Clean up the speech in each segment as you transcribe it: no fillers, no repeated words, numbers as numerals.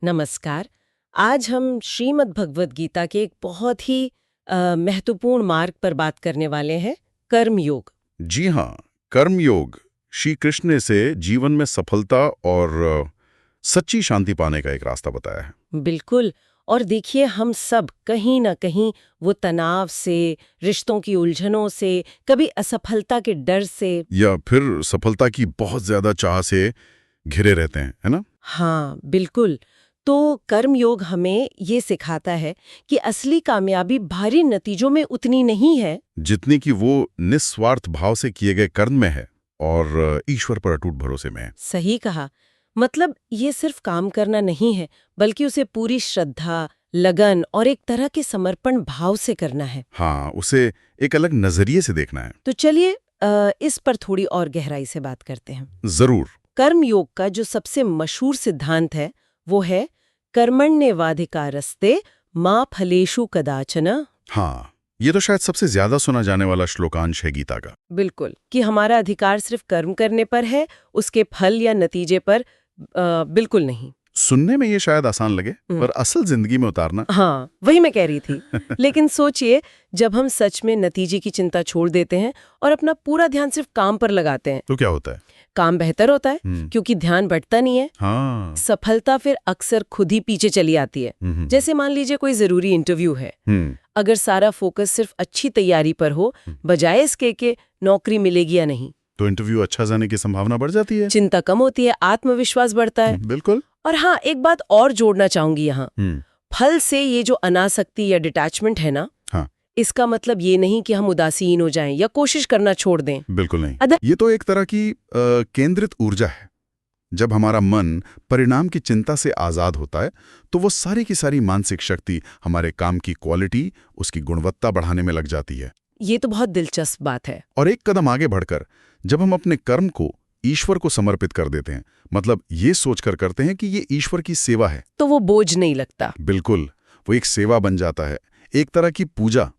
नमस्कार। आज हम श्रीमद् भगवद गीता के एक बहुत ही महत्वपूर्ण मार्ग पर बात करने वाले हैं, कर्म योग। जी हाँ, कर्मयोग श्री कृष्ण ने से जीवन में सफलता और सच्ची शांति पाने का एक रास्ता बताया है। बिल्कुल। और देखिए, हम सब कहीं ना कहीं वो तनाव से, रिश्तों की उलझनों से, कभी असफलता के डर से, या फिर सफलता की बहुत ज्यादा चाह से घिरे रहते हैं, है ना? हाँ बिल्कुल। तो कर्म योग हमें ये सिखाता है कि असली कामयाबी भारी नतीजों में उतनी नहीं है जितनी कि वो निस्वार्थ भाव से किए गए कर्म में है और ईश्वर पर अटूट भरोसे में है। सही कहा। मतलब ये सिर्फ काम करना नहीं है, बल्कि उसे पूरी श्रद्धा, लगन और एक तरह के समर्पण भाव से करना है। हाँ, उसे एक अलग नजरिए से देखना है। तो चलिए इस पर थोड़ी और गहराई से बात करते हैं। जरूर। कर्म योग का जो सबसे मशहूर सिद्धांत है वो है कर्मण्येवाधिकारस्ते मा फलेषु कदाचन। हाँ, ये तो शायद सबसे ज्यादा सुना जाने वाला श्लोकांश है गीता का। बिल्कुल, कि हमारा अधिकार सिर्फ कर्म करने पर है, उसके फल या नतीजे पर बिल्कुल नहीं। सुनने में ये शायद आसान लगे, पर असल जिंदगी में उतारना। हाँ, वही मैं कह रही थी। लेकिन सोचिए, जब हम सच में नतीजे की चिंता छोड़ देते हैं और अपना पूरा ध्यान सिर्फ काम पर लगाते हैं, तो क्या होता है? काम बेहतर होता है, क्योंकि ध्यान बढ़ता नहीं है। हाँ। सफलता फिर अक्सर खुद ही पीछे चली आती है। जैसे मान लीजिए कोई जरूरी इंटरव्यू है, अगर सारा फोकस सिर्फ अच्छी तैयारी पर हो, बजाय इसके कि नौकरी मिलेगी या नहीं, तो इंटरव्यू अच्छा जाने की संभावना बढ़ जाती है, चिंता कम होती है, आत्मविश्वास बढ़ता है। बिल्कुल। और हाँ, एक बात और जोड़ना चाहूंगी यहाँ, फल से ये जो अनासक्ति या डिटैचमेंट है ना, हाँ। इसका मतलब ये नहीं कि हम उदासीन हो जाएं या कोशिश करना छोड़ दें। बिल्कुल नहीं। ये तो एक तरह की केंद्रित ऊर्जा है। जब हमारा मन परिणाम की चिंता से आजाद होता है, तो वो सारी की सारी मानसिक शक्ति हमारे काम की क्वालिटी, उसकी गुणवत्ता बढ़ाने में लग जाती है। ये तो बहुत दिलचस्प बात है। और एक कदम आगे बढ़कर जब हम अपने कर्म को ईश्वर को समर्पित कर देते हैं, मतलब ये सोचकर करते हैं कि ये ईश्वर की सेवा है, तो वो बोझ नहीं लगता। बिल्कुल, वो एक सेवा बन जाता है, एक तरह की पूजा।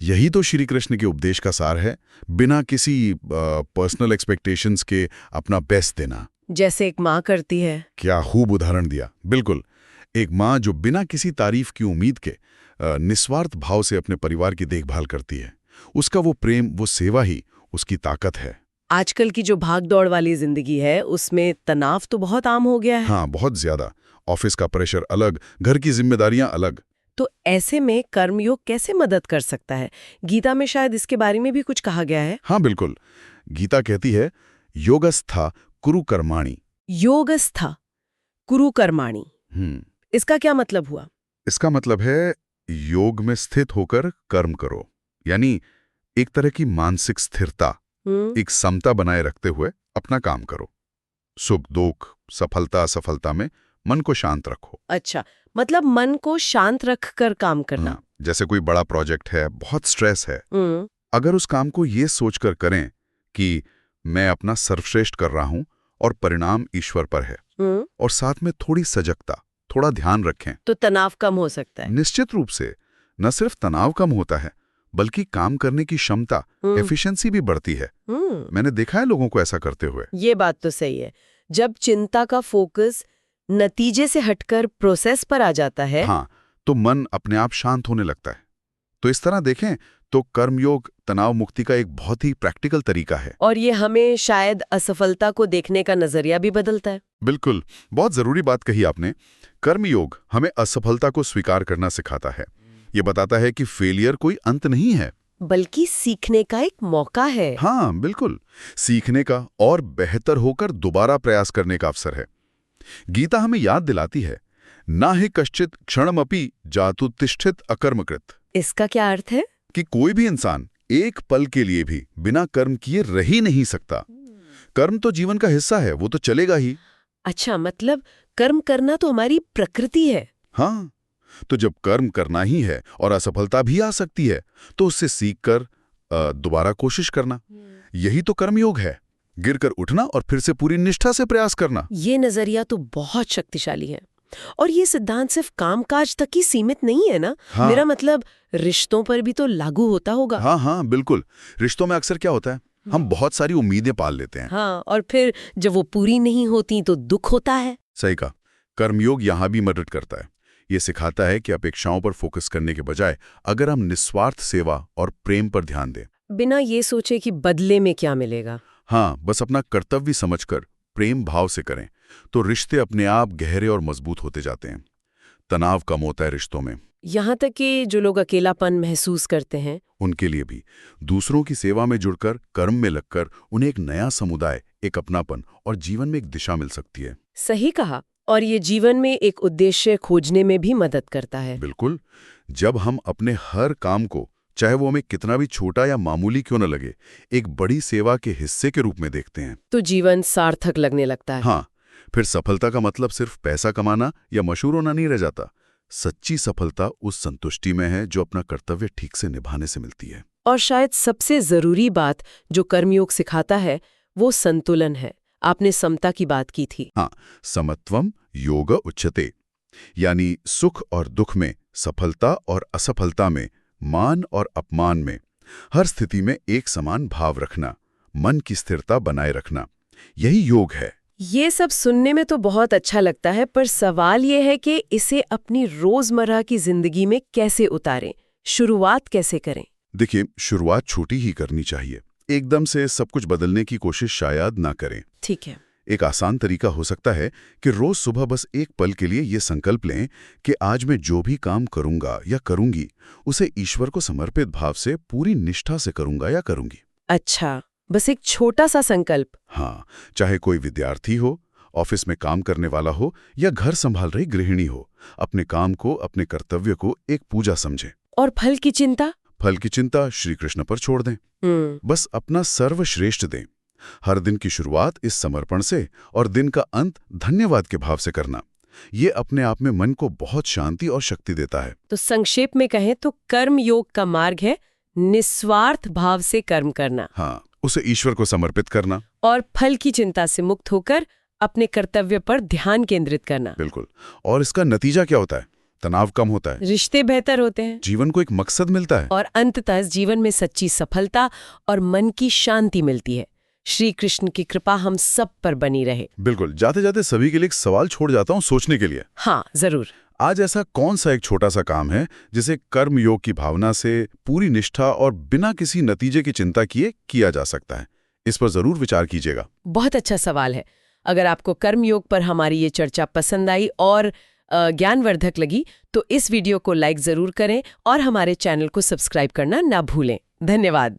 यही तो श्री कृष्ण के उपदेश का सार है, बिना किसी पर्सनल एक्सपेक्टेशंस के अपना बेस्ट देना। जैसे एक माँ करती है। क्या खूब उदाहरण दिया। बिल्कुल, एक माँ जो बिना किसी तारीफ की उम्मीद के निस्वार्थ भाव से अपने परिवार की देखभाल करती है, उसका वो प्रेम, वो सेवा ही उसकी ताकत है। आजकल की जो भाग दौड़ वाली जिंदगी है, उसमें तनाव तो बहुत आम हो गया है। हाँ, बहुत ज्यादा। ऑफिस का प्रेशर अलग, घर की जिम्मेदारियां अलग। तो ऐसे में कर्मयोग कैसे मदद कर सकता है? गीता में शायद इसके बारे में भी कुछ कहा गया है। हाँ बिल्कुल, गीता कहती है योगस्था कुरु कर्माणि। योगस्था कुरु कर्माणि, इसका क्या मतलब हुआ? इसका मतलब है योग में स्थित होकर कर्म करो, यानी एक तरह की मानसिक स्थिरता, एक समता बनाए रखते हुए अपना काम करो। सुख दुख, सफलता असफलता में मन को शांत रखो। अच्छा, मतलब मन को शांत रखकर काम करना। जैसे कोई बड़ा प्रोजेक्ट है, बहुत स्ट्रेस है, अगर उस काम को ये सोचकर करें कि मैं अपना सर्वश्रेष्ठ कर रहा हूं और परिणाम ईश्वर पर है, और साथ में थोड़ी सजगता, थोड़ा ध्यान रखें, तो तनाव कम हो सकता है। निश्चित रूप से न सिर्फ तनाव कम होता है, बल्कि काम करने की क्षमता, एफिशिएंसी भी बढ़ती है। मैंने देखा है लोगों को ऐसा करते हुए। ये बात तो सही है। जब चिंता का फोकस नतीजे से हटकर प्रोसेस पर आ जाता है, हाँ, तो मन अपने आप शांत होने लगता है। तो इस तरह देखें तो कर्मयोग तनाव मुक्ति का एक बहुत ही प्रैक्टिकल तरीका है। और ये हमें शायद असफलता को देखने का नजरिया भी बदलता है। बिल्कुल, बहुत जरूरी बात कही आपने। कर्मयोग हमें असफलता को स्वीकार करना सिखाता है। ये बताता है कि फेलियर कोई अंत नहीं है, बल्कि सीखने का एक मौका है। हाँ बिल्कुल, सीखने का और बेहतर होकर दोबारा प्रयास करने का अवसर है। गीता हमें याद दिलाती है, ना ही कश्चित क्षणमपि जातुत्तिष्ठित अकर्मकृत। इसका क्या अर्थ है? कि कोई भी इंसान एक पल के लिए भी बिना कर्म किए रह ही नहीं सकता। कर्म तो जीवन का हिस्सा है, वो तो चलेगा ही। अच्छा, मतलब कर्म करना तो हमारी प्रकृति है। हाँ, तो जब कर्म करना ही है और असफलता भी आ सकती है, तो उससे सीखकर दोबारा कोशिश करना, यही तो कर्मयोग है। गिरकर उठना और फिर से पूरी निष्ठा से प्रयास करना। ये नजरिया तो बहुत शक्तिशाली है। और ये सिद्धांत सिर्फ कामकाज तक ही सीमित नहीं है ना? हाँ। मेरा मतलब रिश्तों पर भी तो लागू होता होगा। हाँ, बिल्कुल। रिश्तों में अक्सर क्या होता है, हम बहुत सारी उम्मीदें पाल लेते हैं। हाँ, और फिर जब वो पूरी नहीं होती तो दुख होता है। सही कहा। कर्मयोग यहाँ भी मदद करता है। ये सिखाता है कि अपेक्षाओं पर फोकस करने के बजाय अगर हम निस्वार्थ सेवा और प्रेम पर ध्यान दें, बिना ये सोचे कि बदले में क्या मिलेगा। हाँ, बस अपना कर्तव्य समझकर प्रेम भाव से करें, तो रिश्ते अपने आप गहरे और मजबूत होते जाते हैं। तनाव कम होता है रिश्तों में। यहाँ तक कि जो लोग अकेलापन महसूस करते हैं, उनके लिए भी दूसरों की सेवा में जुड़कर, कर्म में लगकर उन्हें एक नया समुदाय, एक अपनापन और जीवन में एक दिशा मिल सकती है। सही कहा। और ये जीवन में एक उद्देश्य खोजने में भी मदद करता है। बिल्कुल। जब हम अपने हर काम को, चाहे वो हमें कितना भी छोटा या मामूली क्यों न लगे, एक बड़ी सेवा के हिस्से के रूप में देखते हैं, तो जीवन सार्थक लगने लगता है। हाँ, फिर सफलता का मतलब सिर्फ पैसा कमाना या मशहूर होना नहीं रह जाता। सच्ची सफलता उस संतुष्टि में है जो अपना कर्तव्य ठीक से निभाने से मिलती है। और शायद सबसे जरूरी बात जो कर्मयोग सिखाता है वो संतुलन है। आपने समता की बात की थी। हाँ, समत्वम योग उच्यते, यानी सुख और दुख में, सफलता और असफलता में, मान और अपमान में, हर स्थिति में एक समान भाव रखना, मन की स्थिरता बनाए रखना, यही योग है। ये सब सुनने में तो बहुत अच्छा लगता है, पर सवाल ये है कि इसे अपनी रोजमर्रा की जिंदगी में कैसे उतारें, शुरुआत कैसे करें? देखिए, शुरुआत छोटी ही करनी चाहिए। एकदम से सब कुछ बदलने की कोशिश शायद ना करें। ठीक है। एक आसान तरीका हो सकता है कि रोज सुबह बस एक पल के लिए ये संकल्प लें कि आज मैं जो भी काम करूंगा या करूंगी, उसे ईश्वर को समर्पित भाव से पूरी निष्ठा से करूंगा या करूंगी। अच्छा, बस एक छोटा सा संकल्प। हाँ, चाहे कोई विद्यार्थी हो, ऑफिस में काम करने वाला हो या घर संभाल रही गृहिणी हो, अपने काम को, अपने कर्तव्य को एक पूजा समझें। और फल की चिंता? फल की चिंता श्री कृष्ण पर छोड़ दें। बस अपना सर्वश्रेष्ठ दें। हर दिन की शुरुआत इस समर्पण से और दिन का अंत धन्यवाद के भाव से करना, ये अपने आप में मन को बहुत शांति और शक्ति देता है। तो संक्षेप में कहें तो कर्म योग का मार्ग है निस्वार्थ भाव से कर्म करना। हाँ, उसे ईश्वर को समर्पित करना और फल की चिंता से मुक्त होकर अपने कर्तव्य पर ध्यान केंद्रित करना। बिल्कुल। और इसका नतीजा क्या होता है? तनाव कम होता है, रिश्ते बेहतर होते हैं, जीवन को एक मकसद मिलता है, और अंततः जीवन में सच्ची सफलता और मन की शांति मिलती है। श्री कृष्ण की कृपा हम सब पर बनी रहे। बिल्कुल। जाते जाते सभी के लिए एक सवाल छोड़ जाता हूँ सोचने के लिए। हाँ, जरूर। आज ऐसा कौन सा एक छोटा सा काम है जिसे कर्म योग की भावना से पूरी निष्ठा और बिना किसी नतीजे की चिंता किए किया जा सकता है? इस पर जरूर विचार कीजिएगा। बहुत अच्छा सवाल है। अगर आपको कर्म योग पर हमारी ये चर्चा पसंद आई और ज्ञानवर्धक लगी तो इस वीडियो को लाइक जरूर करें और हमारे चैनल को सब्सक्राइब करना ना भूलें। धन्यवाद।